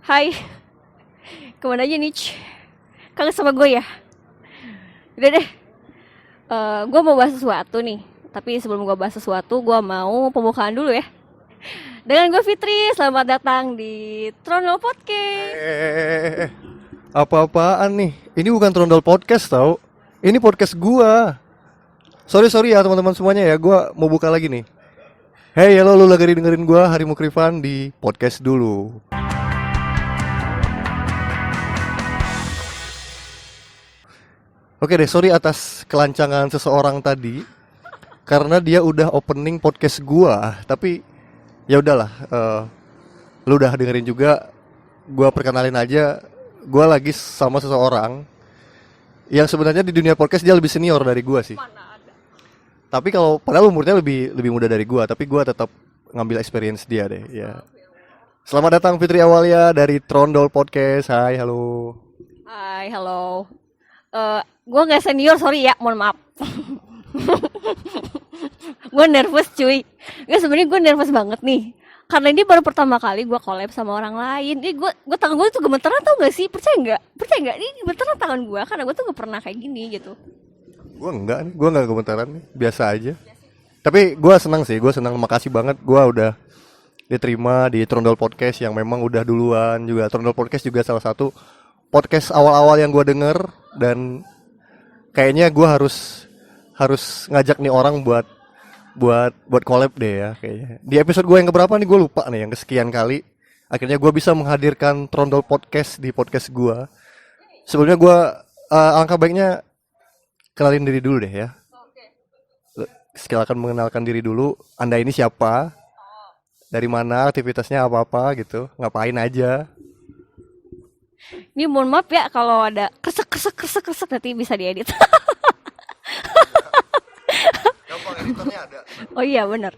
Hai, kemana aja nih? Kangen sama gue ya? Udah deh, gue mau bahas sesuatu nih. Tapi sebelum gue bahas sesuatu, gue mau pembukaan dulu ya. Dengan gue Fitri, selamat datang di Trono Podcast. Apa-apaan nih? Ini bukan Trondol Podcast tau. Ini podcast gua. Sorry ya teman-teman semuanya ya. Gua mau buka lagi nih. Hey, halo, lu lagi dengerin gua Hari Mukrifan di podcast dulu. Oke deh, sorry atas kelancangan seseorang tadi karena dia udah opening podcast gua. Tapi ya udahlah, lu udah dengerin juga. Gua perkenalin aja. Gua lagi sama seseorang yang sebenarnya di dunia podcast dia lebih senior dari gua sih. Mana ada? Tapi kalau padahal umurnya lebih muda dari gua, tapi gua tetap ngambil experience dia deh, ya. Selamat datang Fitri Awalia dari Trondol Podcast. Hai, halo. Hai, halo. Gue nggak senior, sorry ya, mohon maaf. Gue nervous cuy. Gak, sebenarnya gue nervous banget nih. Karena ini baru pertama kali gue collab sama orang lain. Ini gue tangan gue tuh gemeteran, tau gak sih? Percaya nggak? Ini gemeteran tangan gue karena gue tuh gak pernah kayak gini gitu. Gua enggak gemetaran nih, biasa aja. Tapi gua senang sih, makasih banget gua udah diterima di Trondol Podcast yang memang udah duluan juga. Trondol Podcast juga salah satu podcast awal-awal yang gua denger dan kayaknya gua harus ngajak nih orang buat collab deh ya kayaknya. Di episode gua yang keberapa nih gua lupa nih, yang kesekian kali. Akhirnya gua bisa menghadirkan Trondol Podcast di podcast gua. Sebelumnya gua alangkah baiknya kenalin diri dulu deh ya. Silakan mengenalkan diri dulu. Anda ini siapa? Dari mana? Aktivitasnya apa-apa gitu? Ngapain aja? Ini mohon maaf ya kalau ada kresek nanti bisa diedit. Gampang, editornya ada. Oh iya bener.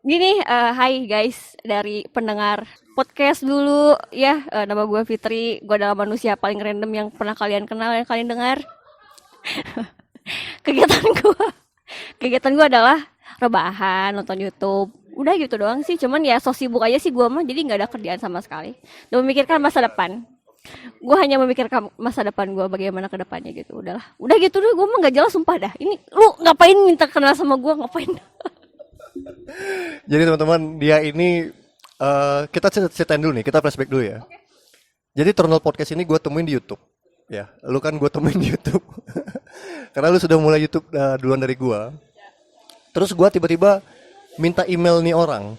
Gini, hai guys dari pendengar podcast dulu ya. Nama gue Fitri. Gue adalah manusia paling random yang pernah kalian kenal, yang kalian dengar. kegiatan gue adalah rebahan, nonton YouTube, udah gitu doang sih. Cuman ya so sibuk aja sih gue mah, jadi nggak ada kerjaan sama sekali dan memikirkan masa depan. Gue hanya memikirkan masa depan gue, bagaimana ke depannya gitu. Udah gitu deh, gue mah nggak jelas sumpah dah. Ini lu ngapain minta kenal sama gue, ngapain? Jadi teman-teman, dia ini kita ceritain dulu nih, kita flashback dulu ya. Jadi Trondol Podcast ini gue temuin di YouTube. Ya, lu kan gue temuin di YouTube. Karena lu sudah mulai YouTube duluan dari gue. Terus gue tiba-tiba minta email nih orang.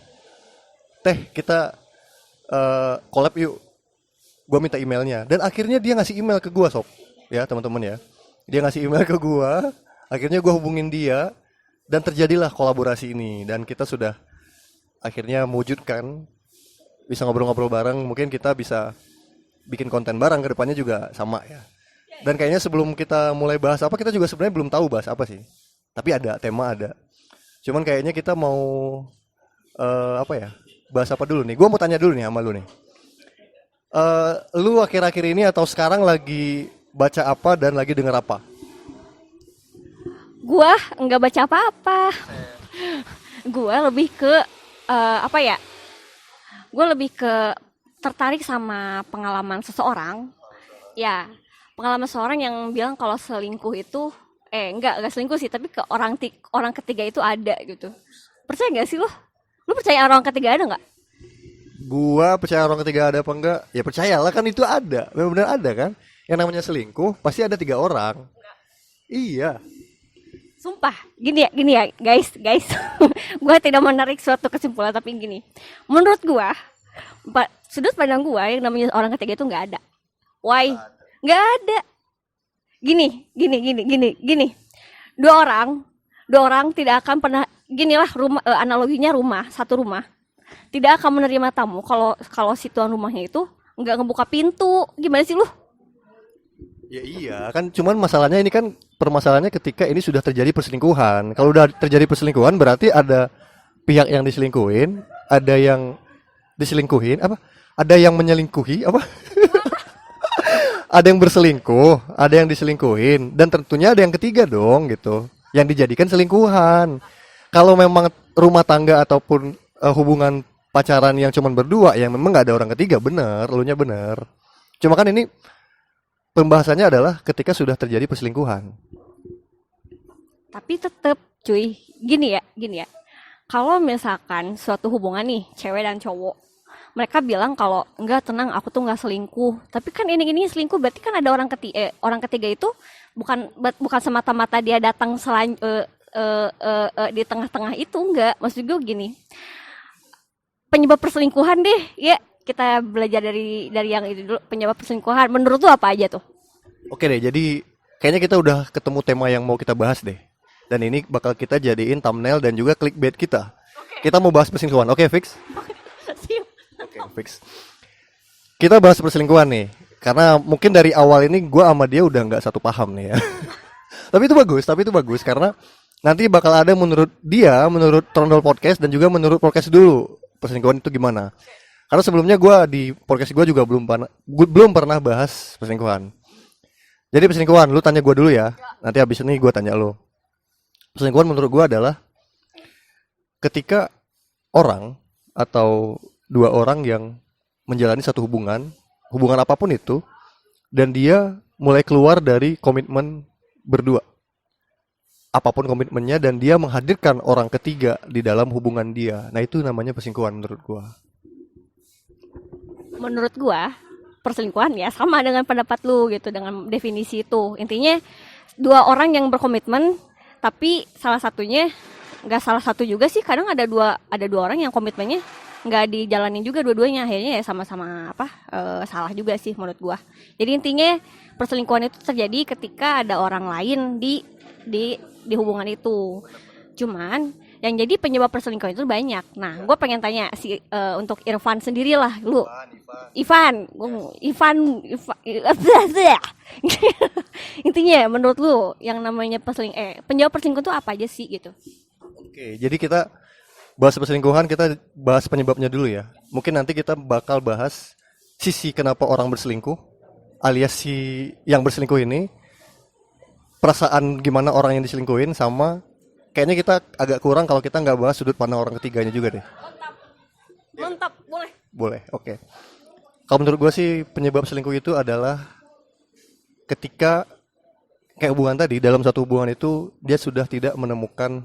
Teh, kita collab yuk. Gue minta emailnya. Dan akhirnya dia ngasih email ke gue, sob. Ya, teman-teman ya. Dia ngasih email ke gue. Akhirnya gue hubungin dia. Dan terjadilah kolaborasi ini. Dan kita sudah akhirnya mewujudkan. Bisa ngobrol-ngobrol bareng. Mungkin kita bisa bikin konten bareng ke depannya juga sama ya. Dan kayaknya sebelum kita mulai bahas apa, kita juga sebenarnya belum tahu bahas apa sih. Tapi ada, tema ada. Cuman kayaknya kita mau apa ya? Bahas apa dulu nih? Gua mau tanya dulu nih sama lu nih. Lu akhir-akhir ini atau sekarang lagi baca apa dan lagi denger apa? Gue nggak baca apa-apa. Gue lebih ke apa ya? Gue lebih ke tertarik sama pengalaman seseorang. Ya, pengalaman seseorang yang bilang kalau selingkuh itu enggak selingkuh sih, tapi ke orang ketiga itu ada gitu. Percaya nggak sih lo? Lu percaya orang ketiga ada nggak? Gua percaya orang ketiga ada apa enggak? Ya percayalah, kan itu ada. Benar-benar ada kan? Yang namanya selingkuh pasti ada 3 orang. Iya. Sumpah, gini ya, guys. Gue tidak menarik suatu kesimpulan, tapi gini. Menurut gue, sudut pandang gue yang namanya orang ketiga itu nggak ada. Why? Nggak ada. Gini. Dua orang tidak akan pernah, ginilah rumah, analoginya satu rumah tidak akan menerima tamu kalau si tuan rumahnya itu nggak ngebuka pintu. Gimana sih lu? Ya iya, kan cuman masalahnya ini kan permasalahannya ketika ini sudah terjadi perselingkuhan. Kalau udah terjadi perselingkuhan berarti ada pihak yang diselingkuhin, ada yang diselingkuhin, apa? Ada yang menyelingkuhi, apa? Ada yang berselingkuh, ada yang diselingkuhin, dan tentunya ada yang ketiga dong gitu, yang dijadikan selingkuhan. Kalau memang rumah tangga ataupun hubungan pacaran yang cuman berdua yang memang nggak ada orang ketiga, bener, elunya bener. Cuma kan ini pembahasannya adalah ketika sudah terjadi perselingkuhan. Tapi tetep cuy, gini ya. Kalau misalkan suatu hubungan nih, cewek dan cowok, mereka bilang kalau enggak tenang aku tuh nggak selingkuh. Tapi kan ini selingkuh berarti kan ada orang ketiga itu bukan semata-mata dia datang di tengah-tengah itu enggak. Maksud gue gini, penyebab perselingkuhan deh, ya kita belajar dari yang itu dulu. Penyebab perselingkuhan menurut lu apa aja tuh? Oke deh, jadi kayaknya kita udah ketemu tema yang mau kita bahas deh. Dan ini bakal kita jadiin thumbnail dan juga clickbait kita. Kita mau bahas perselingkuhan, oke fix? Oke, fix. Kita bahas perselingkuhan nih, karena mungkin dari awal ini gue sama dia udah nggak satu paham nih ya. Tapi itu bagus karena nanti bakal ada menurut dia, menurut Trondol Podcast dan juga menurut podcast dulu perselingkuhan itu gimana. Karena sebelumnya gue di podcast gue juga belum pernah bahas perselingkuhan. Jadi perselingkuhan, lu tanya gue dulu ya. Nanti habis ini gue tanya lu. Perselingkuhan menurut gue adalah ketika orang atau dua orang yang menjalani satu hubungan apapun itu, dan dia mulai keluar dari komitmen berdua. Apapun komitmennya, dan dia menghadirkan orang ketiga di dalam hubungan dia. Nah itu namanya perselingkuhan menurut gua. Menurut gua perselingkuhan ya sama dengan pendapat lu gitu, dengan definisi itu. Intinya dua orang yang berkomitmen tapi salah satunya nggak, salah satu juga sih, kadang ada dua orang yang komitmennya nggak dijalanin juga dua-duanya, akhirnya ya sama-sama salah juga sih menurut gua. Jadi intinya perselingkuhan itu terjadi ketika ada orang lain di hubungan itu. Cuman yang jadi penyebab perselingkuhan itu banyak. Nah, gua pengen tanya untuk Irfan sendiri lah, lu. Ivan. Intinya menurut lu yang namanya penyebab perselingkuhan itu apa aja sih gitu? Oke, jadi kita bahas perselingkuhan, kita bahas penyebabnya dulu ya. Mungkin nanti kita bakal bahas sisi kenapa orang berselingkuh, alias si yang berselingkuh ini, perasaan gimana orang yang diselingkuhin, sama kayaknya kita agak kurang kalau kita nggak bahas sudut pandang orang ketiganya juga deh. Mantap, boleh. Boleh, oke. Kalau menurut gue sih penyebab selingkuh itu adalah ketika kayak hubungan tadi, dalam satu hubungan itu dia sudah tidak menemukan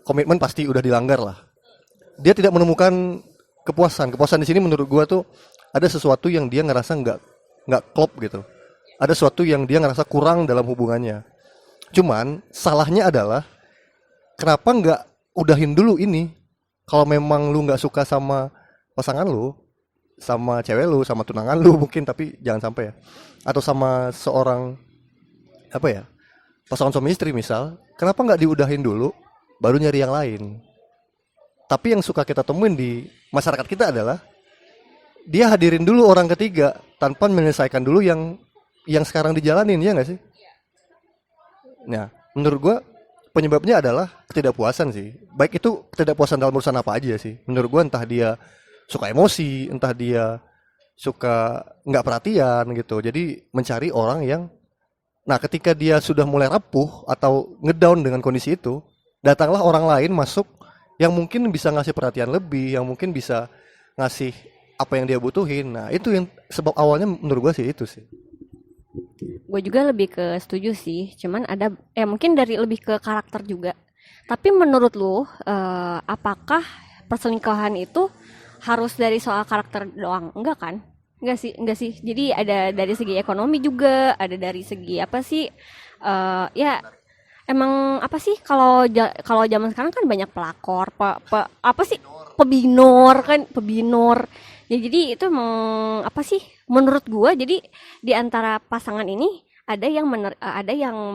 komitmen pasti udah dilanggar lah. Dia tidak menemukan kepuasan. Kepuasan di sini menurut gua tuh ada sesuatu yang dia ngerasa nggak klop gitu. Ada sesuatu yang dia ngerasa kurang dalam hubungannya. Cuman salahnya adalah kenapa nggak udahin dulu ini? Kalau memang lu nggak suka sama pasangan lu, sama cewek lu, sama tunangan lu mungkin, tapi jangan sampai ya. Atau sama seorang pasangan suami istri misal, kenapa nggak diudahin dulu? Baru nyari yang lain. Tapi yang suka kita temuin di masyarakat kita adalah dia hadirin dulu orang ketiga tanpa menyelesaikan dulu yang sekarang dijalanin, ya nggak sih? Nah, menurut gua penyebabnya adalah ketidakpuasan sih. Baik itu ketidakpuasan dalam urusan apa aja sih. Menurut gua entah dia suka emosi, entah dia suka nggak perhatian gitu. Jadi mencari orang yang, nah ketika dia sudah mulai rapuh atau ngedown dengan kondisi itu, datanglah orang lain masuk yang mungkin bisa ngasih perhatian lebih, yang mungkin bisa ngasih apa yang dia butuhin. Nah itu yang sebab awalnya menurut gue sih itu sih. Gue juga lebih ke setuju sih, cuman ada mungkin dari lebih ke karakter juga. Tapi menurut lu apakah perselingkuhan itu harus dari soal karakter doang? Enggak kan? Enggak sih. Jadi ada dari segi ekonomi juga, ada dari segi apa sih? Ya emang apa sih, kalau zaman sekarang kan banyak pelakor, pebinor. Ya, jadi itu emang apa sih menurut gua, jadi di antara pasangan ini ada yang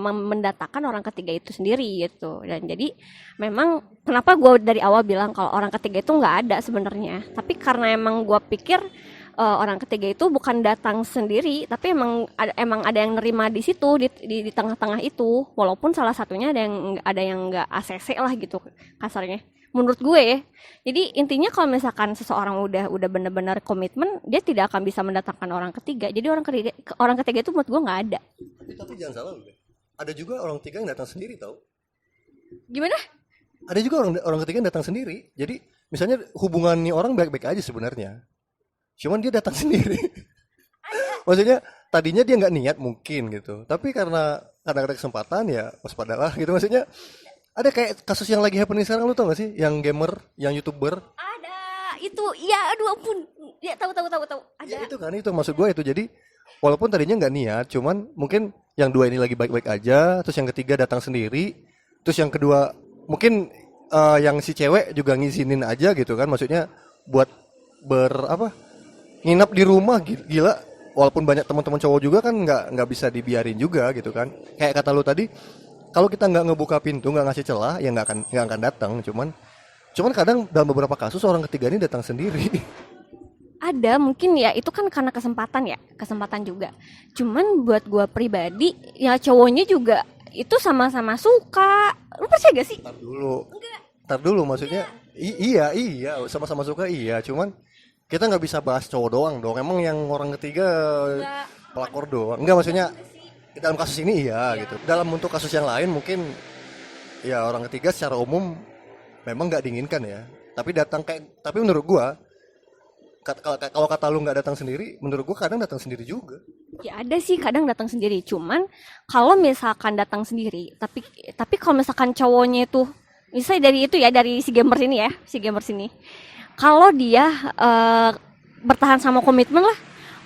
mendatangkan orang ketiga itu sendiri gitu. Dan jadi memang kenapa gua dari awal bilang kalau orang ketiga itu nggak ada sebenarnya, tapi karena emang gua pikir orang ketiga itu bukan datang sendiri, tapi emang ada yang nerima di situ, di tengah-tengah itu, walaupun salah satunya ada yang nggak ACC lah gitu kasarnya menurut gue ya. Jadi intinya kalau misalkan seseorang udah benar-benar komitmen, dia tidak akan bisa mendatangkan orang ketiga. Jadi orang ketiga itu menurut gue nggak ada. Tapi jangan salah loh, ada juga orang ketiga yang datang sendiri tau. Gimana? Ada juga orang ketiga yang datang sendiri. Jadi misalnya hubungan nih orang baik-baik aja sebenarnya, cuman dia datang sendiri. Maksudnya tadinya dia nggak niat mungkin gitu, tapi karena kadang ada kesempatan ya waspadalah gitu. Maksudnya ada kayak kasus yang lagi happening sekarang, lu tau gak sih, yang gamer, yang YouTuber. Ada itu, ya aduh ampun. Ya tahu. Ya Ada. itu kan, itu maksud gue itu. Jadi walaupun tadinya nggak niat, cuman mungkin yang dua ini lagi baik-baik aja, terus yang ketiga datang sendiri, terus yang kedua mungkin yang si cewek juga ngizinin aja gitu kan, maksudnya buat nginap di rumah. Gila, walaupun banyak teman-teman cowok juga kan nggak bisa dibiarin juga gitu kan. Kayak kata lu tadi, kalau kita nggak ngebuka pintu, nggak ngasih celah, ya nggak akan datang. Cuman kadang dalam beberapa kasus orang ketiga ini datang sendiri. Ada mungkin ya, itu kan karena kesempatan juga. Cuman buat gua pribadi ya cowoknya juga itu sama-sama suka. Lu percaya gak sih? Ntar dulu, maksudnya iya, sama-sama suka iya. Cuman kita nggak bisa bahas cowok doang dong. Emang yang orang ketiga Enggak. pelakor doang? Enggak, maksudnya dalam kasus ini iya gitu. Dalam untuk kasus yang lain mungkin ya orang ketiga secara umum memang nggak diinginkan ya. Tapi menurut gua kalau kata lu nggak datang sendiri, menurut gua kadang datang sendiri juga. Ya ada sih kadang datang sendiri. Cuman kalau misalkan datang sendiri, tapi kalau misalkan cowoknya itu misalnya dari itu ya, dari si gamers ini. Kalau dia bertahan sama komitmen lah,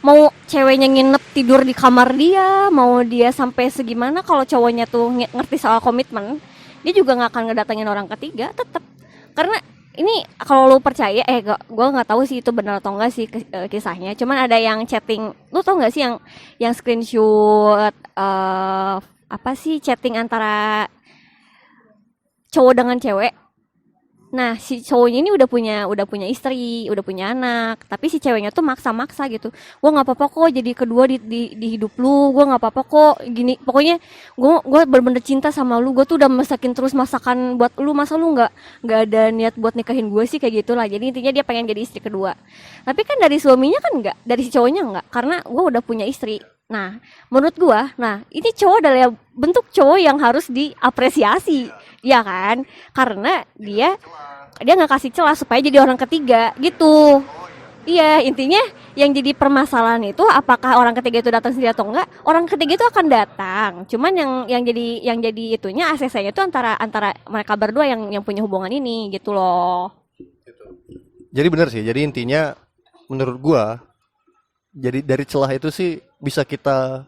mau ceweknya nginep tidur di kamar dia, mau dia sampai segimana, kalau cowoknya tuh ngerti soal komitmen, dia juga nggak akan ngedatengin orang ketiga tetap. Karena ini kalau lu percaya, gue nggak tahu sih itu benar atau enggak sih kisahnya. Cuman ada yang chatting, lu tau nggak sih yang screenshot apa sih, chatting antara cowok dengan cewek. Nah, si cowoknya ini udah punya istri, udah punya anak, tapi si ceweknya tuh maksa-maksa gitu. Gua nggak apa-apa kok jadi kedua di hidup lu, gua nggak apa-apa kok gini. Pokoknya gua bener-bener cinta sama lu. Gua tuh udah masakin terus masakan buat lu, masa lu nggak ada niat buat nikahin gue sih, kayak gitulah. Jadi intinya dia pengen jadi istri kedua. Tapi kan dari suaminya kan enggak, dari si cowoknya enggak, karena gua udah punya istri. Nah, menurut gua, ini cowok adalah bentuk cowok yang harus diapresiasi, ya kan? Karena dia nggak kasih celah supaya jadi orang ketiga gitu. Iya, intinya yang jadi permasalahan itu apakah orang ketiga itu datang sendiri atau enggak? Orang ketiga itu akan datang. Cuman yang jadi itunya ACC-nya itu antara mereka berdua yang punya hubungan ini gitu loh. Jadi benar sih. Jadi intinya menurut gua, jadi dari celah itu sih bisa kita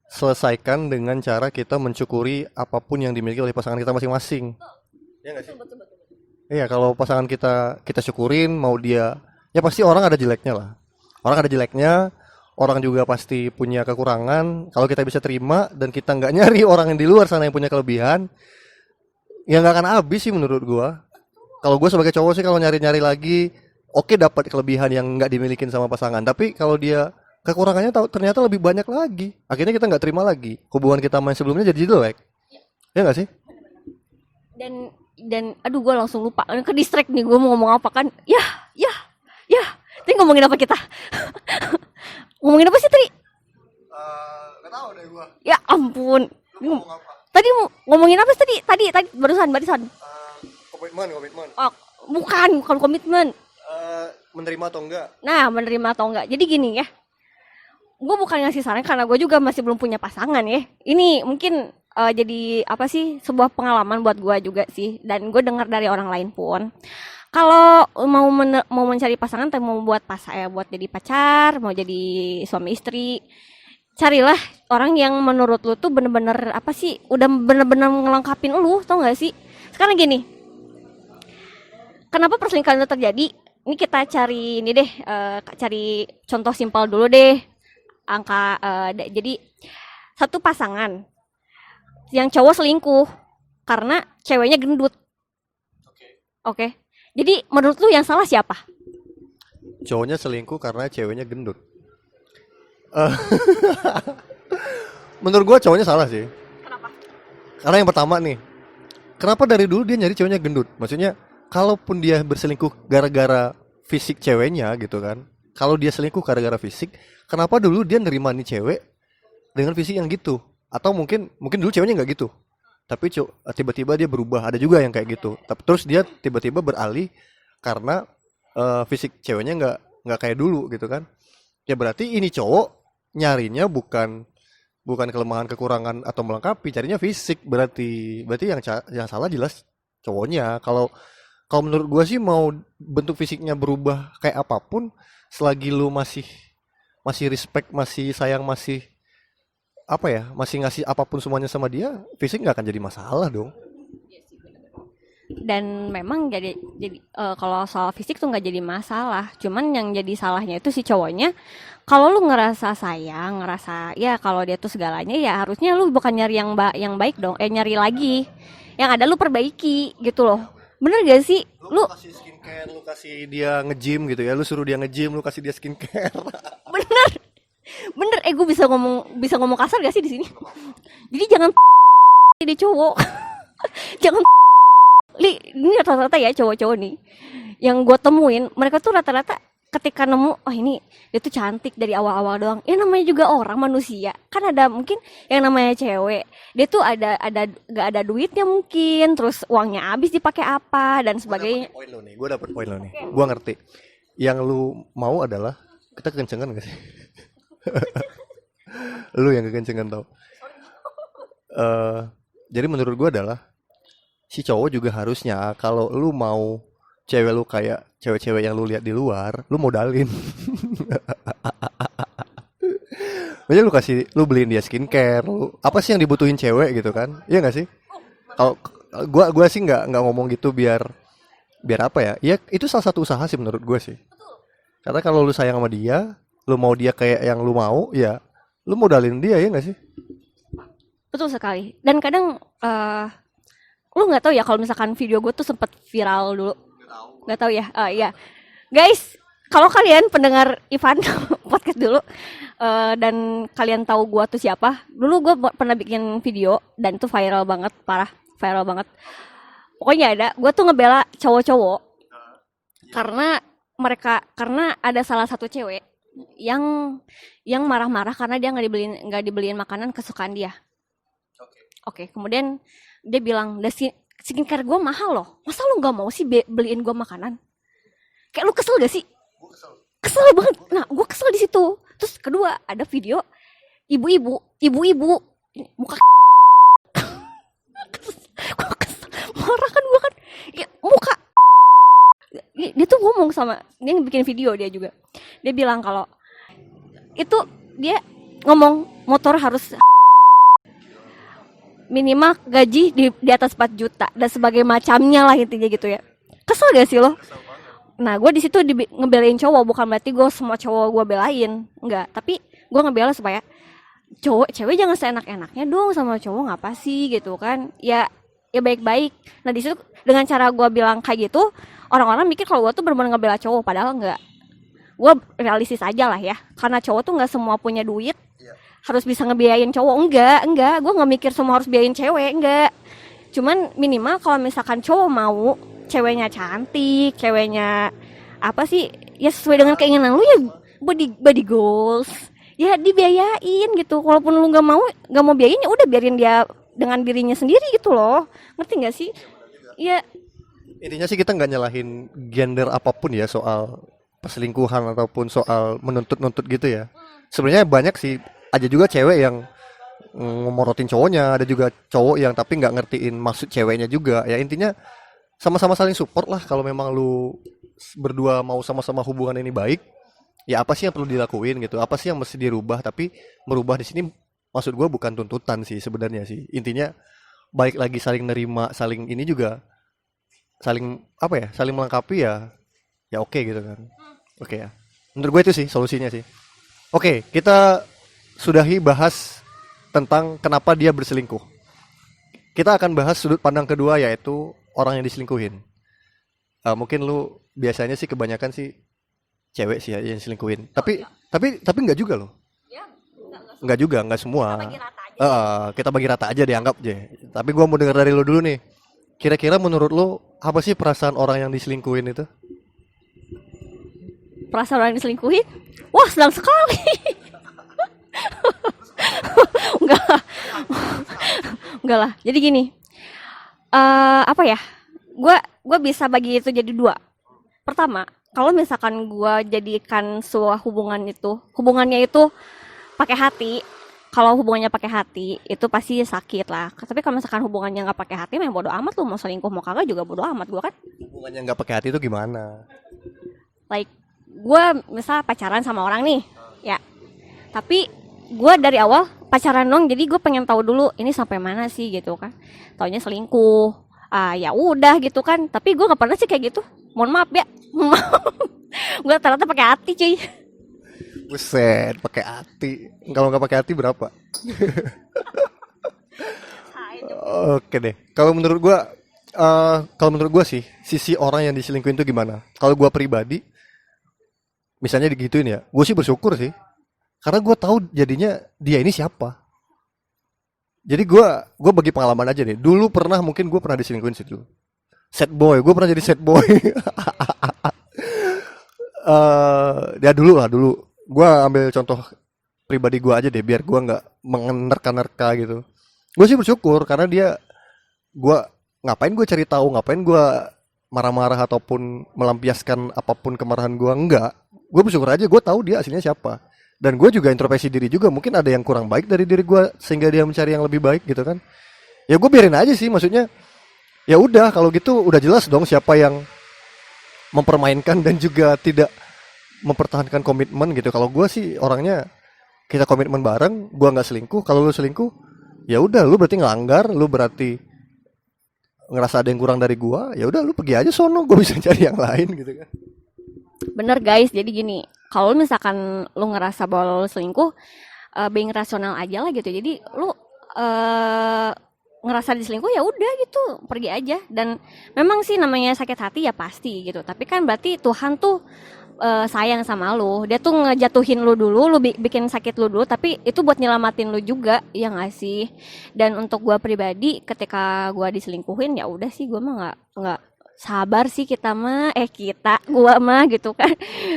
selesaikan dengan cara kita mensyukuri apapun yang dimiliki oleh pasangan kita masing-masing. Ya nggak sih? Iya, kalau pasangan kita syukurin, mau dia, ya pasti orang ada jeleknya lah. Orang ada jeleknya, orang juga pasti punya kekurangan. Kalau kita bisa terima dan kita nggak nyari orang yang di luar sana yang punya kelebihan, ya nggak akan habis sih menurut gua. Kalau gua sebagai cowok sih, kalau nyari-nyari lagi, oke dapat kelebihan yang nggak dimilikin sama pasangan. Tapi kalau dia kekurangannya ternyata lebih banyak lagi, akhirnya kita nggak terima lagi. Hubungan kita main sebelumnya jadi jelek. Ya nggak sih? Dan aduh, gue langsung lupa ke distract nih, gue mau ngomong apa kan. Ya tadi ngomongin apa kita? Ngomongin apa sih tadi? Nggak tahu deh gua. Ya ampun, Ngomong apa? tadi ngomongin apa sih tadi barusan. Komitmen. Oh, bukan komitmen. Menerima atau enggak? Nah, menerima atau enggak, jadi gini ya, gue bukan ngasih saran karena gue juga masih belum punya pasangan ya. Ini mungkin jadi apa sih, sebuah pengalaman buat gue juga sih, dan gue dengar dari orang lain pun. Kalau mau mencari pasangan atau mau buat buat jadi pacar, mau jadi suami istri, carilah orang yang menurut lu tuh bener-bener apa sih, udah bener-bener ngelengkapin lu, tau gak sih? Sekarang gini, kenapa perselingkuhan itu terjadi? Ini kita cari ini deh, cari contoh simpel dulu deh. Jadi satu pasangan yang cowok selingkuh karena ceweknya gendut. Oke. Jadi menurut lu yang salah siapa? Cowoknya selingkuh karena ceweknya gendut. Menurut gua cowoknya salah sih. Kenapa? Karena yang pertama nih, kenapa dari dulu dia nyari ceweknya gendut? Maksudnya, kalaupun dia berselingkuh gara-gara fisik ceweknya gitu kan, kalau dia selingkuh gara-gara fisik, kenapa dulu dia nerima nih cewek dengan fisik yang gitu? Atau mungkin dulu ceweknya nggak gitu, tapi tiba-tiba dia berubah. Ada juga yang kayak gitu. Terus dia tiba-tiba beralih karena fisik ceweknya nggak kayak dulu gitu kan. Ya berarti ini cowok nyarinya bukan bukan kelemahan kekurangan atau melengkapi, carinya fisik. Berarti yang salah jelas cowoknya. Kalau kalau menurut gua sih mau bentuk fisiknya berubah kayak apapun, selagi lu masih masih respect, masih sayang, masih apa ya, masih ngasih apapun semuanya sama dia, fisik nggak akan jadi masalah dong. Dan memang kalau soal fisik tuh nggak jadi masalah, cuman yang jadi salahnya itu si cowoknya. Kalau lu ngerasa sayang, ngerasa ya kalau dia tuh segalanya, ya harusnya lu bukan nyari yang baik dong, nyari lagi yang ada lu perbaiki gitu loh. Bener gak sih Lu lu? kasih skincare, lu kasih dia nge-gym gitu ya, lu suruh dia nge-gym, lu kasih dia skincare. Bener, bener. Gue bisa ngomong kasar gak sih di sini? Jadi jangan jadi cowok. Jangan ini rata-rata ya cowok-cowok nih yang gue temuin, mereka tuh rata-rata ketika nemu, oh ini dia tuh cantik dari awal-awal doang. Ya namanya juga orang manusia. Kan ada mungkin yang namanya cewek, dia tuh ada gak ada duitnya mungkin, terus uangnya habis dipakai apa dan sebagainya. Gue dapet poin lo nih. Gue ngerti. Yang lu mau adalah kita kekencengan gak sih? Lu yang kekencengan tau. Jadi menurut gue adalah si cowok juga harusnya kalau lu mau cewek lu kayak cewek-cewek yang lu lihat di luar, lu modalin. Maksudnya lu beliin dia skincare, lu apa sih yang dibutuhin cewek gitu kan? Iya nggak sih? Kalau gua sih nggak ngomong gitu biar biar apa ya? Ya itu salah satu usaha sih menurut gue sih. Karena kalau lu sayang sama dia, lu mau dia kayak yang lu mau, ya lu modalin dia ya nggak sih? Betul sekali. Dan kadang lu nggak tahu ya kalau misalkan video gue tuh sempet viral dulu. Nggak tahu ya. Iya. Guys, kalau kalian pendengar Ivan podcast dulu dan kalian tahu gue tuh siapa, dulu gue pernah bikin video dan itu viral banget, parah, viral banget. Pokoknya gue tuh ngebela cowok-cowok karena ada salah satu cewek yang marah-marah karena dia nggak dibeliin makanan kesukaan dia. Oke, kemudian dia bilang, skincare gue mahal loh, masa lu nggak mau sih beliin gue makanan? Kayak lu kesel gak sih? Kesel banget. Nah, gue kesel di situ. Terus kedua ada video ibu-ibu muka gue kesel, marah kan gue kan, ya, muka dia tuh ngomong sama dia yang bikin video, dia juga dia bilang kalau itu dia ngomong motor harus minimal gaji di atas 4 juta dan sebagai macamnya lah, intinya gitu ya. Kesel gak sih lo? Nah, gue di situ ngebelain cowok, bukan berarti gue semua cowok gue belain, enggak. Tapi gue ngebela supaya cewek jangan seenak-enaknya dong sama cowok, ngapa sih gitu kan? Ya baik-baik. Nah di situ dengan cara gue bilang kayak gitu, orang-orang mikir kalau gue tuh benar-benar ngebela cowok, padahal enggak. Gue realistis aja lah ya, karena cowok tuh nggak semua punya duit harus bisa ngebiayain cowok. Enggak, gue nggak mikir semua harus biayain cewek, enggak. Cuman minimal kalau misalkan cowok mau ceweknya cantik, ceweknya apa sih ya sesuai dengan keinginan lu, ya body goals ya dibiayain gitu. Walaupun lu nggak mau biayain, ya udah biarin dia dengan dirinya sendiri gitu loh, ngerti nggak sih? Ya Intinya sih kita nggak nyalahin gender apapun ya soal perselingkuhan ataupun soal menuntut-nuntut gitu ya. Sebenarnya banyak sih, ada juga cewek yang ngomorotin cowoknya, ada juga cowok yang tapi nggak ngertiin maksud ceweknya juga. Ya intinya sama-sama saling support lah. Kalau memang lu berdua mau sama-sama hubungan ini baik, ya apa sih yang perlu dilakuin gitu? Apa sih yang mesti dirubah? Tapi merubah di sini maksud gue bukan tuntutan sih sebenarnya sih. Intinya baik lagi saling nerima, saling ini juga saling apa ya? Saling melengkapi ya. Ya oke gitu kan. Oke ya. Menurut gue itu sih solusinya sih. Oke, kita sudahi bahas tentang kenapa dia berselingkuh. Kita akan bahas sudut pandang kedua, yaitu orang yang diselingkuhin. Mungkin lu biasanya sih kebanyakan sih cewek sih ya yang selingkuhin. Tapi nggak juga loh. Nggak juga, nggak semua. Kita bagi rata aja, dianggap aja. Tapi gua mau dengar dari lu dulu nih. Kira-kira menurut lu apa sih perasaan orang yang diselingkuhin itu? perasaan orang diselingkuhin, wah senang sekali. enggak enggak lah. Jadi gini, apa ya, gue bisa bagi itu jadi dua. pertama, kalau misalkan gua jadikan sebuah hubungannya itu pakai hati, kalau hubungannya pakai hati itu pasti sakit lah. Tapi kalau misalkan hubungannya nggak pakai hati, mah bodo amat, lu mau selingkuh mau kagak juga bodo amat gua kan. Hubungannya nggak pakai hati itu gimana? Like gua misal pacaran sama orang nih, ya. Tapi gua dari awal pacaran dong, jadi gue pengen tahu dulu ini sampai mana sih gitu kan. Taunya selingkuh. Ya udah gitu kan. Tapi gue nggak pernah sih kayak gitu. Mohon maaf ya. Gue ternyata pakai hati cuy. Buset, pakai hati. Kalau nggak pakai hati berapa? Oke deh. Kalau menurut gua sih, sisi orang yang diselingkuhin itu gimana? Kalau gua pribadi, misalnya digituin ya, gue sih bersyukur sih. Karena gua tahu jadinya dia ini siapa. Jadi gua bagi pengalaman aja deh. Dulu mungkin gue pernah diselingkuhin sih dulu. Sad boy, gue pernah jadi sad boy. Ya dulu. Gua ambil contoh pribadi gua aja deh, biar gua nggak menerka-nerka gitu. Gue sih bersyukur karena gua ngapain gue cari tahu, ngapain gua marah-marah ataupun melampiaskan apapun kemarahan gua, enggak. Gue bersyukur aja gue tahu dia aslinya siapa. Dan gue juga introspeksi diri juga, mungkin ada yang kurang baik dari diri gue sehingga dia mencari yang lebih baik gitu kan. Ya gue biarin aja sih, maksudnya ya udah kalau gitu udah jelas dong siapa yang mempermainkan dan juga tidak mempertahankan komitmen gitu. Kalau gue sih orangnya kita komitmen bareng, gue nggak selingkuh. Kalau lu selingkuh, ya udah lu berarti ngelanggar, lu berarti ngerasa ada yang kurang dari gue. Ya udah lu pergi aja sono, gue bisa cari yang lain gitu kan. Bener guys, jadi gini, kalau misalkan lu ngerasa bahwa lu selingkuh, being rasional aja lah gitu. Jadi lu ngerasa diselingkuh ya udah gitu, pergi aja. Dan memang sih namanya sakit hati ya pasti gitu. Tapi kan berarti Tuhan tuh sayang sama lu. Dia tuh ngejatuhin lu dulu, lu bikin sakit lu dulu, tapi itu buat nyelamatin lu juga, ya nggak sih? Dan untuk gua pribadi, ketika gua diselingkuhin ya udah sih, gua mah nggak sabar sih gua mah gitu kan.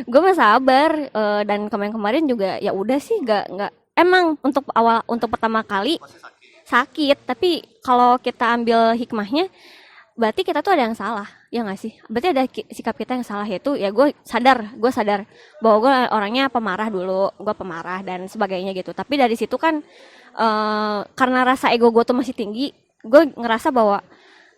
Gua mah sabar, dan kemarin-kemarin juga ya udah sih, nggak emang untuk pertama kali sakit, tapi kalau kita ambil hikmahnya berarti kita tuh ada yang salah, ya nggak sih? Berarti ada sikap kita yang salah, yaitu ya gue sadar bahwa gue orangnya pemarah dulu, gue pemarah dan sebagainya gitu. Tapi dari situ kan karena rasa ego gue tuh masih tinggi, gue ngerasa bahwa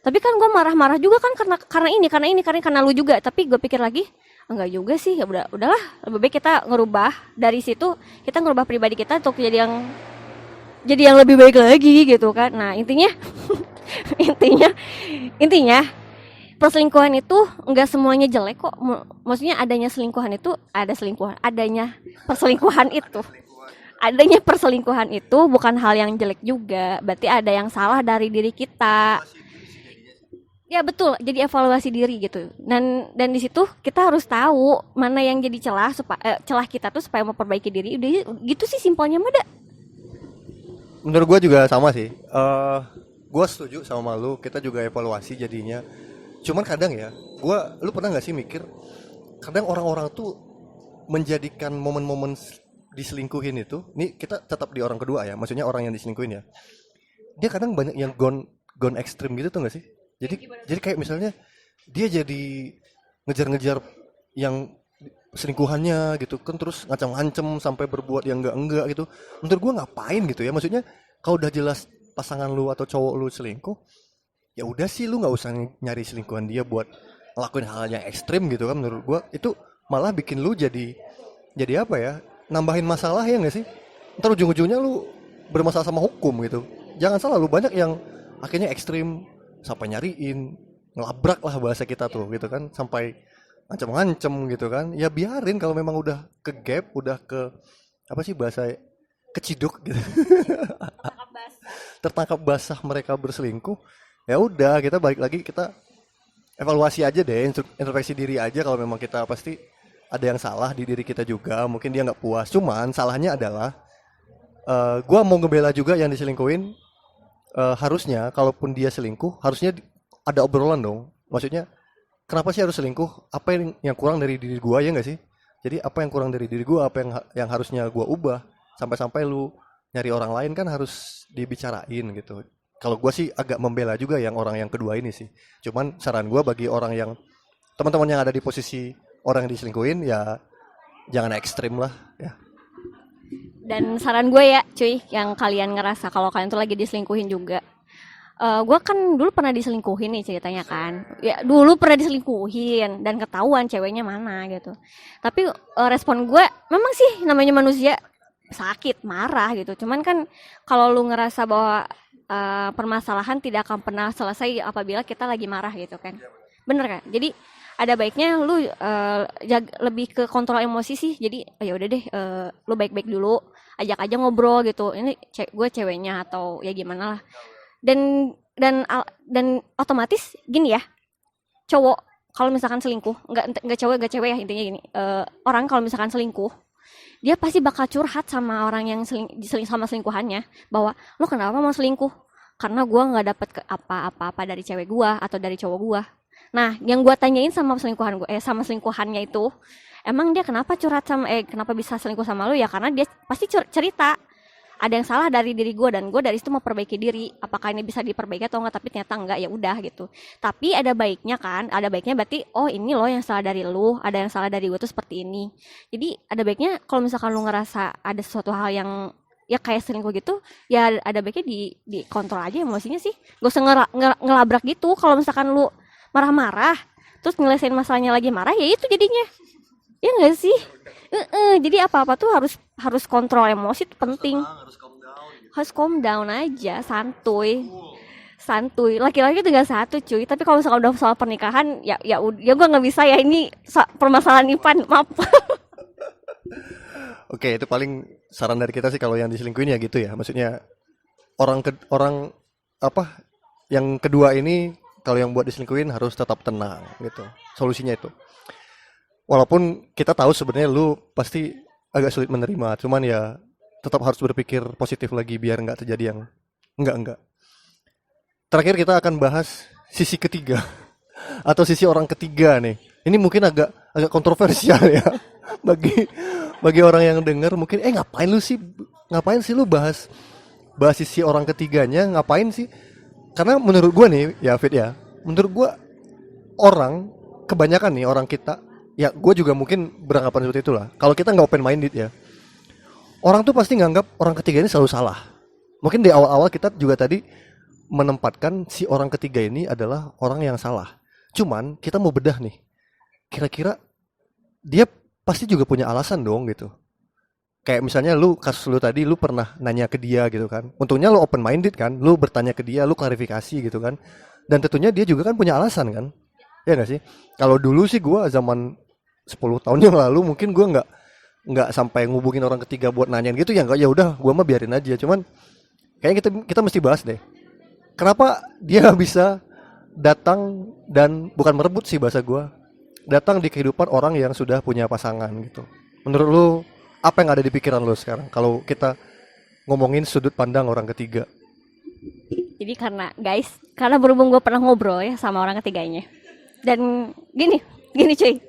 tapi kan gue marah-marah juga kan karena lu juga. Tapi gue pikir lagi enggak juga sih, ya udahlah, lebih baik kita ngerubah dari situ, kita ngerubah pribadi kita untuk jadi yang lebih baik lagi gitu kan. Nah intinya intinya perselingkuhan itu enggak semuanya jelek kok. Maksudnya adanya perselingkuhan itu bukan hal yang jelek juga. Berarti ada yang salah dari diri kita. Ya betul, jadi evaluasi diri gitu. Dan di situ kita harus tahu mana yang jadi celah kita tuh supaya memperbaiki diri. Udah gitu sih simpelnya mah dah. Menurut gue juga sama sih. Gue setuju sama lu. Kita juga evaluasi jadinya. Cuman kadang ya, lu pernah nggak sih mikir? Kadang orang-orang tuh menjadikan momen-momen diselingkuhin itu. Nih kita tetap di orang kedua ya. Maksudnya orang yang diselingkuhin ya. Dia kadang banyak yang gone ekstrim gitu tuh nggak sih? Jadi kayak misalnya dia jadi ngejar-ngejar yang selingkuhannya gitu kan, terus ngacam-ngacam sampai berbuat yang enggak gitu. Menurut gua ngapain gitu ya, maksudnya kalau udah jelas pasangan lu atau cowok lu selingkuh, ya udah sih lu nggak usah nyari selingkuhan dia buat ngelakuin hal yang ekstrim gitu kan. Menurut gua itu malah bikin lu jadi apa ya, nambahin masalah ya nggak sih. Ntar ujung-ujungnya lu bermasalah sama hukum gitu. Jangan salah, lu banyak yang akhirnya ekstrim sampai nyariin, ngelabrak lah bahasa kita tuh gitu kan, sampai ngancem-ngancem gitu kan. Ya biarin, kalau memang udah ke gap, udah ke apa sih bahasa, keciduk gitu. Tertangkap basah mereka berselingkuh. Ya udah, kita balik lagi, kita evaluasi aja deh, introspeksi diri aja. Kalau memang kita pasti ada yang salah di diri kita juga, mungkin dia nggak puas. Cuman salahnya adalah gua mau ngebela juga yang diselingkuhin. Harusnya kalaupun dia selingkuh, harusnya ada obrolan dong. Maksudnya kenapa sih harus selingkuh? Apa yang kurang dari diri gua, ya nggak sih? Jadi apa yang kurang dari diri gua, apa yang harusnya gua ubah, sampai lu nyari orang lain kan harus dibicarain gitu. Kalau gua sih agak membela juga yang orang yang kedua ini sih. Cuman saran gua bagi orang yang teman-teman yang ada di posisi orang yang diselingkuhin ya jangan ekstrim lah ya. Dan saran gue ya cuy, yang kalian ngerasa kalau kalian tuh lagi diselingkuhin juga. Gue kan dulu pernah diselingkuhin nih ceritanya kan. Ya dulu pernah diselingkuhin dan ketahuan ceweknya mana gitu. Tapi respon gue memang sih namanya manusia sakit, marah gitu. Cuman kan kalau lu ngerasa bahwa permasalahan tidak akan pernah selesai apabila kita lagi marah gitu kan. Bener kan? Jadi ada baiknya lu lebih ke kontrol emosi sih. Jadi ya udah deh, lu baik-baik dulu, ajak aja ngobrol gitu. Ini gue ceweknya atau ya gimana lah. Dan otomatis gini ya, cowok kalau misalkan selingkuh, nggak cewek ya, intinya gini, orang kalau misalkan selingkuh dia pasti bakal curhat sama orang yang sama selingkuhannya bahwa lo kenapa mau selingkuh, karena gue nggak dapet apa-apa dari cewek gue atau dari cowok gue. Nah yang gue tanyain sama sama selingkuhannya itu, emang dia kenapa curhat kenapa bisa selingkuh sama lo, ya karena dia pasti cerita ada yang salah dari diri gue dan gue dari situ mau perbaiki diri, apakah ini bisa diperbaiki atau enggak, tapi ternyata enggak, ya udah gitu. Tapi ada baiknya berarti oh ini loh yang salah dari lu, ada yang salah dari gue tuh seperti ini. Jadi ada baiknya kalau misalkan lu ngerasa ada sesuatu hal yang ya kayak selingkuh gitu, ya ada baiknya dikontrol aja emosinya sih, gak usah ngelabrak gitu. Kalau misalkan lu marah-marah terus nyelesain masalahnya lagi marah, ya itu jadinya, ya nggak sih? Jadi apa-apa tuh harus kontrol emosi, itu penting. Harus calm down aja, santuy. Laki-laki tuh gak satu cuy. Tapi kalau misalkan udah soal pernikahan, ya gue nggak bisa ya, ini permasalahan Ipan, maaf. Oke, itu paling saran dari kita sih kalau yang diselingkuhin ya gitu ya. Maksudnya orang apa yang kedua ini kalau yang buat diselingkuhin harus tetap tenang gitu. Solusinya itu. Walaupun kita tahu sebenarnya lu pasti agak sulit menerima, cuman ya tetap harus berpikir positif lagi biar nggak terjadi yang enggak. Terakhir kita akan bahas sisi ketiga atau sisi orang ketiga nih. Ini mungkin agak kontroversial ya bagi orang yang dengar, mungkin ngapain sih lu bahas sisi orang ketiganya, ngapain sih? Karena menurut gua nih ya Fit ya, menurut gua orang kebanyakan nih orang kita, ya gue juga mungkin beranggapan seperti itulah. Kalau kita nggak open minded ya, orang tuh pasti nganggap orang ketiga ini selalu salah. Mungkin di awal-awal kita juga tadi menempatkan si orang ketiga ini adalah orang yang salah. Cuman kita mau bedah nih, kira-kira dia pasti juga punya alasan dong gitu. Kayak misalnya kasus lu tadi, lu pernah nanya ke dia gitu kan. Untungnya lu open minded kan, lu bertanya ke dia, lu klarifikasi gitu kan. Dan tentunya dia juga kan punya alasan kan. Ya nggak sih? Kalau dulu sih gue zaman 10 tahun yang lalu mungkin gue nggak sampai ngubungin orang ketiga buat nanyain gitu ya, nggak, ya udah gue mah biarin aja. Cuman kayaknya kita mesti bahas deh, kenapa dia bisa datang dan bukan merebut sih bahasa gue, datang di kehidupan orang yang sudah punya pasangan gitu. Menurut lu apa yang ada di pikiran lu sekarang kalau kita ngomongin sudut pandang orang ketiga? Jadi karena berhubung gue pernah ngobrol ya sama orang ketiganya, dan gini cuy,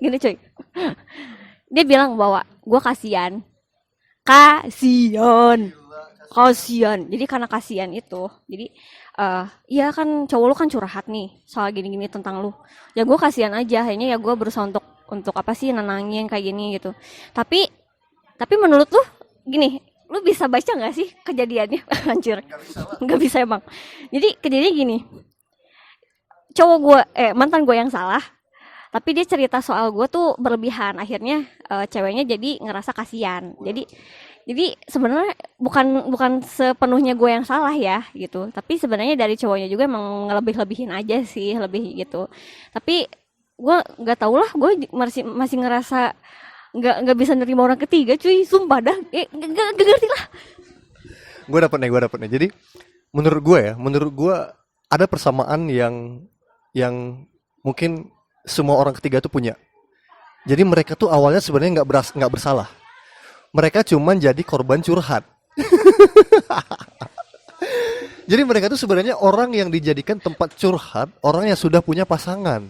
dia bilang bahwa gue kasihan. Jadi karena kasihan itu, jadi iya kan cowok lu kan curhat nih soal gini-gini tentang lu, ya gue kasihan aja, akhirnya ya gue berusaha untuk apa sih, nenangin kayak gini gitu. Tapi menurut lu gini, lu bisa baca nggak sih kejadiannya? Anjir, nggak bisa emang. Jadi kejadiannya gini, cowok gue mantan gue yang salah, tapi dia cerita soal gue tuh berlebihan, akhirnya ceweknya jadi ngerasa kasihan. Jadi sebenarnya bukan sepenuhnya gue yang salah ya gitu, tapi sebenarnya dari cowoknya juga emang ngelebih-lebihin aja sih, lebih gitu. Tapi gue nggak tahu lah, gue masih ngerasa nggak bisa nerima orang ketiga cuy, sumpah dah, nggak ngerti lah. Gue dapet nih. Jadi menurut gue ada persamaan yang mungkin semua orang ketiga tuh punya. Jadi mereka tuh awalnya sebenarnya nggak bersalah. Mereka cuman jadi korban curhat. Jadi mereka tuh sebenarnya orang yang dijadikan tempat curhat, orang yang sudah punya pasangan.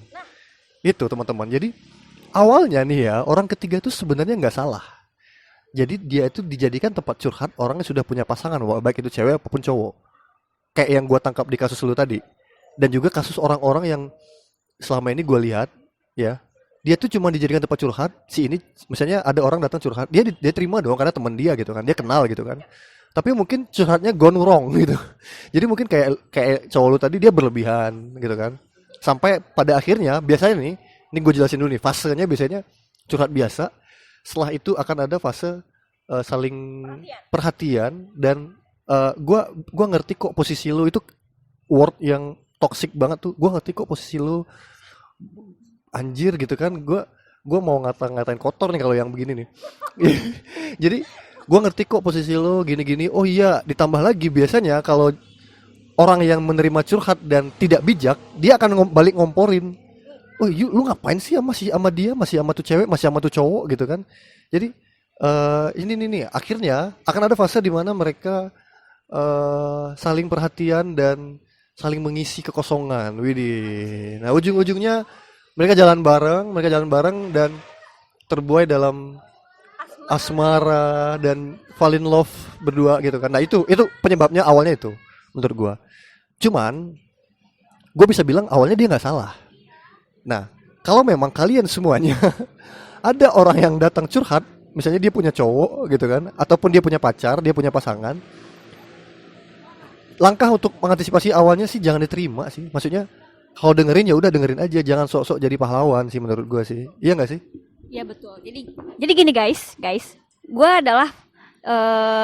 Itu teman-teman. Jadi awalnya nih ya, orang ketiga tuh sebenarnya nggak salah. Jadi dia itu dijadikan tempat curhat orang yang sudah punya pasangan, baik itu cewek apapun cowok. Kayak yang gue tangkap di kasus lu tadi. Dan juga kasus orang-orang yang selama ini gue lihat ya, dia tuh cuma dijadikan tempat curhat. Si ini misalnya ada orang datang curhat, dia terima dong karena teman dia gitu kan, dia kenal gitu kan. Tapi mungkin curhatnya gone wrong gitu. Jadi mungkin kayak cowok lu tadi dia berlebihan gitu kan. Sampai pada akhirnya biasanya nih, ini gue jelasin dulu nih, fasenya biasanya curhat biasa. Setelah itu akan ada fase saling perhatian dan gua ngerti kok posisi lu itu word yang toxic banget tuh. Gua ngerti kok posisi lu anjir gitu kan. Gua mau ngatain kotor nih kalau yang begini nih. Jadi gua ngerti kok posisi lu gini-gini. Oh iya, ditambah lagi biasanya kalau orang yang menerima curhat dan tidak bijak, dia akan balik ngomporin. Oh, lu ngapain sih sama dia, masih sama tuh cewek, masih sama tuh cowok gitu kan. Jadi ini nih akhirnya akan ada fase di mana mereka saling perhatian dan saling mengisi kekosongan. Widih. Nah, ujung-ujungnya mereka jalan bareng dan terbuai dalam asmara dan fall in love berdua gitu kan. Nah, itu penyebabnya awalnya itu menurut gua. Cuman gua bisa bilang awalnya dia nggak salah. Nah, kalau memang kalian semuanya ada orang yang datang curhat, misalnya dia punya cowok gitu kan, ataupun dia punya pacar, dia punya pasangan, langkah untuk mengantisipasi awalnya sih jangan diterima sih. Maksudnya kalau dengerin ya udah dengerin aja, jangan sok-sok jadi pahlawan sih menurut gua sih. Iya nggak sih? Iya betul. Jadi gini guys, gue adalah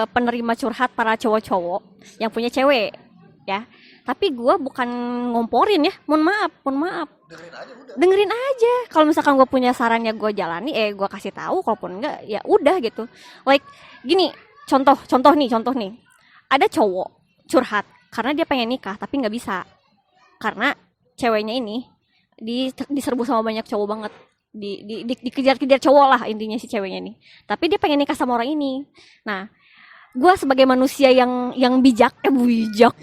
penerima curhat para cowok-cowok yang punya cewek, ya. Tapi gue bukan ngomporin ya, mohon maaf. Dengerin aja. Kalau misalkan gue punya sarannya gue jalani, gue kasih tahu. Kalaupun enggak, ya udah gitu. Like gini, contoh nih. Ada cowok curhat karena dia pengen nikah tapi nggak bisa karena ceweknya ini diserbu sama banyak cowok banget. Dikejar-kejar cowok lah intinya si ceweknya ini. Tapi dia pengen nikah sama orang ini. Nah, gue sebagai manusia yang bijak, enggak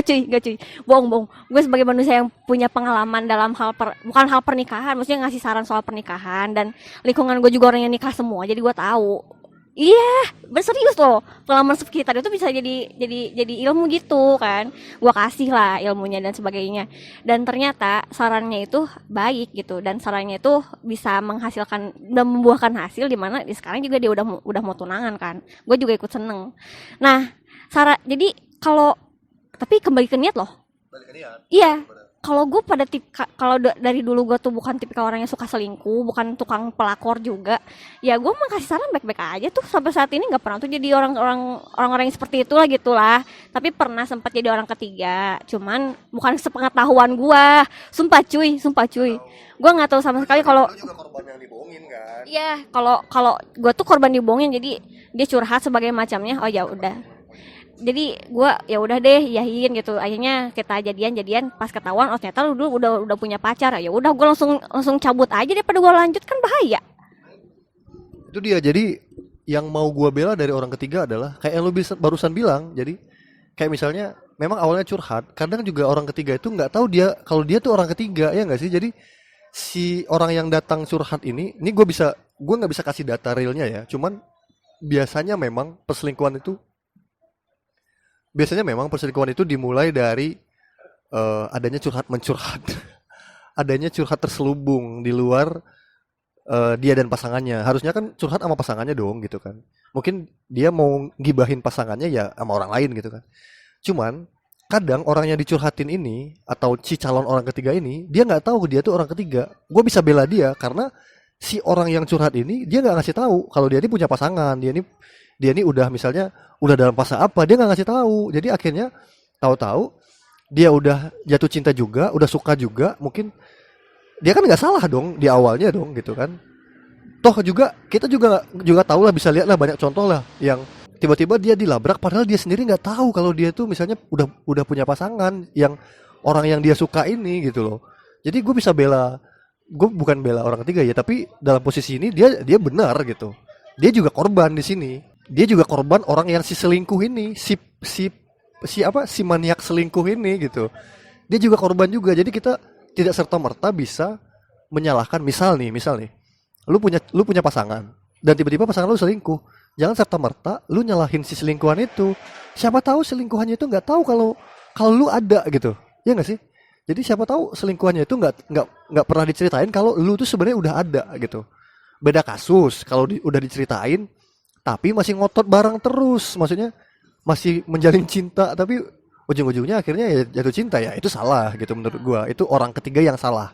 cuy, bohong. Gue sebagai manusia yang punya pengalaman dalam bukan hal pernikahan, maksudnya ngasih saran soal pernikahan, dan lingkungan gue juga orang yang nikah semua, jadi gue tahu. Iya, berserius loh. Pengalaman sekitar itu bisa jadi ilmu gitu kan. Gua kasih lah ilmunya dan sebagainya. Dan ternyata sarannya itu baik gitu, dan sarannya itu bisa menghasilkan dan membuahkan hasil di mana sekarang juga dia udah mau tunangan kan. Gue juga ikut seneng. Nah, jadi kalau tapi kembali ke niat loh. Iya. Kalau gue dari dulu gue tuh bukan tipikal orang yang suka selingkuh, bukan tukang pelakor juga. Ya gue mah kasih saran baik-baik aja tuh, sampai saat ini nggak pernah tuh jadi orang-orang yang seperti itulah gitulah. Tapi pernah sempat jadi orang ketiga, cuman bukan sepengetahuan gue. Sumpah cuy. Gue nggak tahu sama sekali kalau korban yang dibohongin kan. Iya, kalau gue tuh korban dibohongin, jadi dia curhat sebagai macamnya. Oh ya udah. Jadi gue ya udah deh yahin gitu, akhirnya kita jadian pas ketahuan oh ternyata lu dulu udah punya pacar. Ya udah gue langsung cabut aja daripada gue lanjut, kan bahaya. Itu dia. Jadi yang mau gue bela dari orang ketiga adalah kayak yang lu barusan bilang. Jadi kayak misalnya memang awalnya curhat, kadang juga orang ketiga itu nggak tahu kalau dia tuh orang ketiga, ya nggak sih. Jadi si orang yang datang curhat ini gue nggak bisa kasih data realnya ya, cuman biasanya memang perselingkuhan itu dimulai dari adanya curhat mencurhat. Adanya curhat terselubung di luar dia dan pasangannya. Harusnya kan curhat sama pasangannya dong gitu kan. Mungkin dia mau gibahin pasangannya ya sama orang lain gitu kan. Cuman kadang orang yang dicurhatin ini atau si calon orang ketiga ini, dia nggak tahu dia tuh orang ketiga. Gue bisa bela dia karena si orang yang curhat ini dia nggak ngasih tahu kalau dia ini punya pasangan. Dia ini udah misalnya udah dalam fase apa, dia nggak ngasih tahu. Jadi akhirnya tahu-tahu dia udah jatuh cinta juga, udah suka juga. Mungkin dia kan nggak salah dong di awalnya dong gitu kan. Toh juga kita juga tahu lah, bisa lihat lah banyak contoh lah yang tiba-tiba dia dilabrak padahal dia sendiri nggak tahu kalau dia tuh misalnya udah punya pasangan yang orang yang dia suka ini gitu loh. Jadi gue bukan bela orang ketiga ya, tapi dalam posisi ini dia benar gitu. Dia juga korban di sini. Dia juga korban orang yang si selingkuh ini, si maniak selingkuh ini gitu. Dia juga korban juga. Jadi kita tidak serta-merta bisa menyalahkan. Misal nih, lu punya pasangan dan tiba-tiba pasangan lu selingkuh. Jangan serta-merta lu nyalahin si selingkuhan itu. Siapa tahu selingkuhannya itu nggak tahu kalau lu ada gitu. Ya nggak sih? Jadi siapa tahu selingkuhannya itu nggak pernah diceritain kalau lu tuh sebenarnya udah ada gitu. Beda kasus kalau udah diceritain tapi masih ngotot bareng terus, maksudnya masih menjalin cinta tapi ujung-ujungnya akhirnya ya jatuh cinta, ya itu salah gitu menurut gua. Itu orang ketiga yang salah.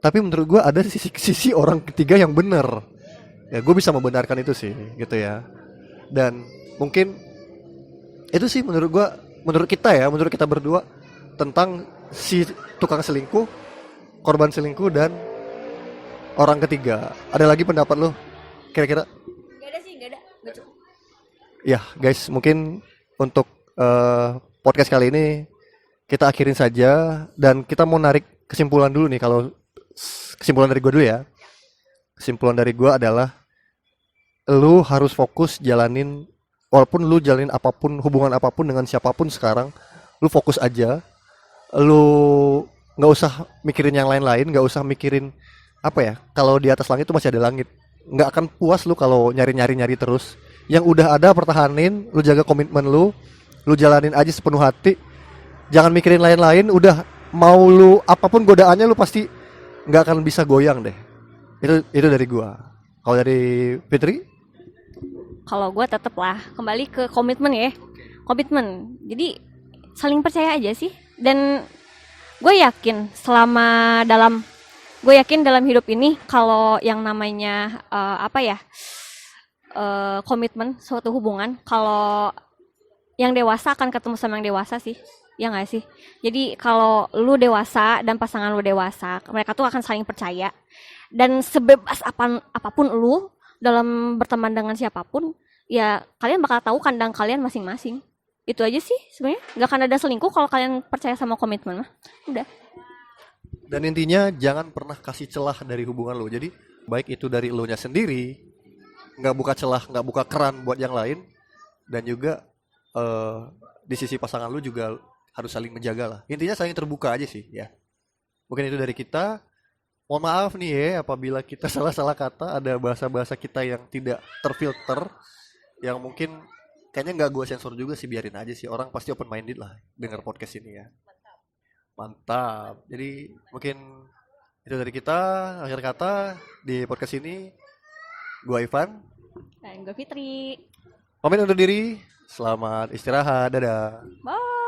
Tapi menurut gua ada sisi orang ketiga yang bener. Ya gue bisa membenarkan itu sih gitu ya. Dan mungkin itu sih menurut gua, menurut kita berdua tentang si tukang selingkuh, korban selingkuh dan orang ketiga. Ada lagi pendapat lo kira-kira? Gak ada sih, gak ada. Gak cukup. Ya guys, mungkin untuk podcast kali ini kita akhirin saja, dan kita mau narik kesimpulan dulu nih. Kalau kesimpulan dari gue dulu ya, kesimpulan dari gue adalah lu harus fokus jalanin, walaupun lu jalanin apapun, hubungan apapun dengan siapapun sekarang, lu fokus aja. Lu nggak usah mikirin yang lain-lain, nggak usah mikirin apa ya, kalau di atas langit itu masih ada langit. Nggak akan puas lu kalau nyari terus. Yang udah ada pertahanin, lu jaga komitmen lu jalanin aja sepenuh hati. Jangan mikirin lain-lain, udah mau lu apapun godaannya lu pasti nggak akan bisa goyang deh. Itu dari gua. Kalau dari Fitri? Kalau gue tetep lah kembali ke komitmen ya. Komitmen. Jadi saling percaya aja sih. Dan gue yakin gue yakin dalam hidup ini kalau yang namanya komitmen suatu hubungan, kalau yang dewasa akan ketemu sama yang dewasa sih. Ya nggak sih? Jadi kalau lu dewasa dan pasangan lu dewasa, mereka tuh akan saling percaya. Dan sebebas apapun lu dalam berteman dengan siapapun, ya kalian bakal tahu kandang kalian masing-masing. Itu aja sih sebenarnya. Nggak akan ada selingkuh kalau kalian percaya sama komitmen mah. Udah. Dan intinya jangan pernah kasih celah dari hubungan lo. Jadi baik itu dari lo nya sendiri, nggak buka celah, nggak buka keran buat yang lain, dan juga di sisi pasangan lo juga harus saling menjaga lah. Intinya saling terbuka aja sih ya. Mungkin itu dari kita. Mohon maaf nih ya apabila kita salah-salah kata, ada bahasa-bahasa kita yang tidak terfilter, yang mungkin kayaknya nggak gue sensor juga sih, biarin aja sih, orang pasti open minded lah dengar podcast ini ya. Mantap. Jadi mungkin itu dari kita. Akhir kata di podcast ini, gue Ivan Dan gue Fitri. pamit undur diri. Selamat istirahat. Dadah. Bye.